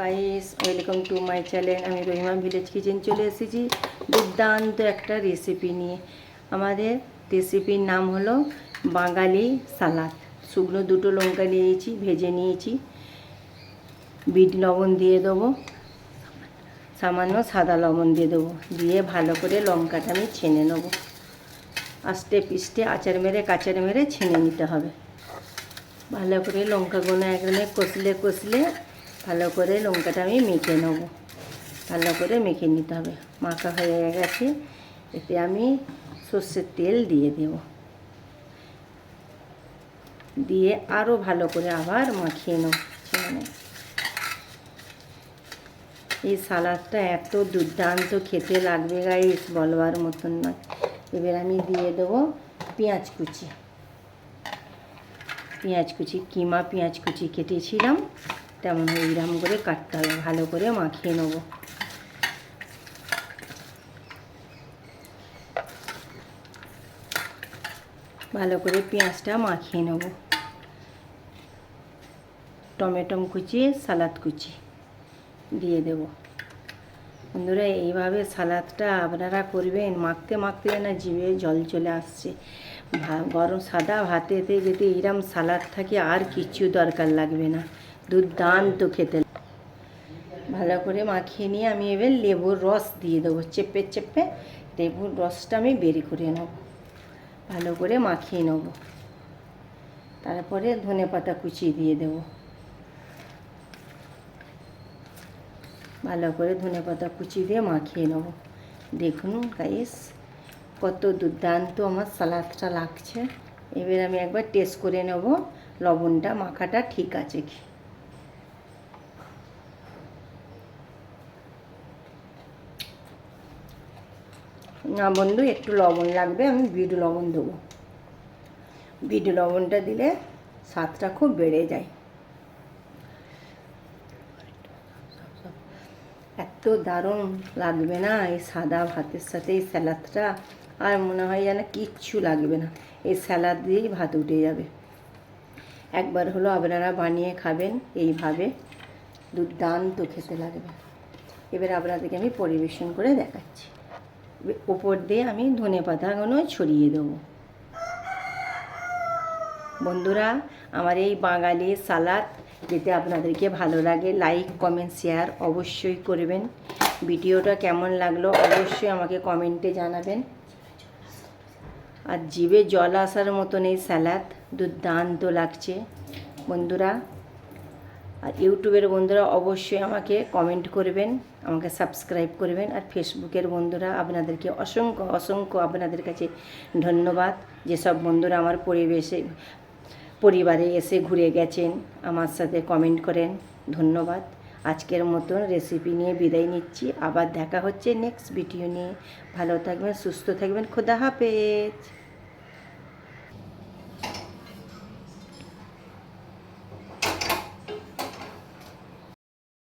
Guys, welcome to my channel. আমি Rahima village kitchen চলে এসেছি দুর্দান্ত একটা রেসিপি নিয়ে। আমাদের রেসিপির নাম হলো বাঙালি সালাদ। শুকনো দুটো লঙ্কা নিয়েছি, ভেজে নিয়েছি। বিট লবণ দিয়ে দেবো, সামান্য সাদা লবণ দিয়ে দেবো, দিয়ে ভালো করে লঙ্কাটা আমি ছেনে নেবো। আস্তে পিস্তে আচার মেরে কাচার মেরে ছেনে নিতে হবে। ভালো করে লঙ্কাগুলো একদম কষলে ভালো করে লঙ্কাটা আমি মেখে নেব। ভালো করে মেখে নিতে হবে। মাখা হয়ে গেছে, এতে আমি সর্ষের তেল দিয়ে দেব, দিয়ে আরও ভালো করে আবার মাখিয়ে নেব। এই সালাদটা এত দুর্দান্ত খেতে লাগবে গাইস, বলবার মতন নয়। এবার আমি দিয়ে দেবো পেঁয়াজ কুচি। কিমা পেঁয়াজ কুচি কেটেছিলাম, তেমন এইরকম করে কাটতে হবে। ভালো করে মাখিয়ে নেব। ভালো করে পেঁয়াজটা মাখিয়ে নেব। টমেটো কুচি, সালাদ কুচি দিয়ে দেব। বন্ধুরা, এইভাবে সালাদটা আপনারা করবেন, মাখতে মাখতে না জিভে জল চলে আসছে। গরম সাদা ভাতেতে যদি এইরকম সালাদ থাকে আর কিচ্ছু দরকার লাগবে না। দুর্দান্ত খেতে। ভালো করে মাখিয়ে নিয়ে আমি এবার লেবুর রস দিয়ে দেবো। চেপে লেবুর রসটা আমি বের করে নেব। ভালো করে মাখিয়ে নেব। তারপরে ধনেপাতা কুচি দিয়ে দেব। ভালো করে ধনেপাতা কুচি দিয়ে মাখিয়ে নেব। দেখুন গাইস, কত দুর্দান্ত আমার সালাদটা লাগছে। এবার আমি একবার টেস্ট করে নেব লবণটা মাখাটা ঠিক আছে কি। না বন্ধু, একটু লবণ লাগবে, আমি বিট লবণ দেবো। বিট লবণটা দিলে স্বাদটা খুব বেড়ে যায়। এত দারুণ লাগবে না এই সাদা ভাতের সাথে এই স্যালাদটা, আর মনে হয় যেন কিচ্ছু লাগবে না। এই স্যালাদ দিয়েই ভাত উঠে যাবে। একবার হলো আপনারা বানিয়ে খাবেন এইভাবে, দুর্দান্ত খেতে লাগবে। এবার আপনাদেরকে আমি পরিবেশন করে দেখাচ্ছি। ওপর দিয়ে আমি ধনেপাতাগুলো ছড়িয়ে দেবো। বন্ধুরা, আমার এই বাঙালি সালাদ যেতে আপনাদেরকে ভালো লাগে, লাইক কমেন্ট শেয়ার অবশ্যই করবেন। ভিডিওটা কেমন লাগলো অবশ্যই আমাকে কমেন্টে জানাবেন। আর জিভে জল আসার মতন এই স্যালাদ দুর্দান্ত লাগছে বন্ধুরা। আর ইউটিউবের বন্ধুরা অবশ্যই আমাকে কমেন্ট করবেন, আমাকে সাবস্ক্রাইব করবেন। আর ফেসবুকের বন্ধুরা আপনাদেরকে অসংখ্য আপনাদের কাছে ধন্যবাদ, যেসব বন্ধুরা আমার পরিবারে এসে ঘুরে গেছেন, আমার সাথে কমেন্ট করেন। ধন্যবাদ। আজকের মতন রেসিপি নিয়ে বিদায় নিচ্ছি। আবার দেখা হচ্ছে নেক্সট ভিডিও নিয়ে। ভালো থাকবেন, সুস্থ থাকবেন। খোদা হাফেজ।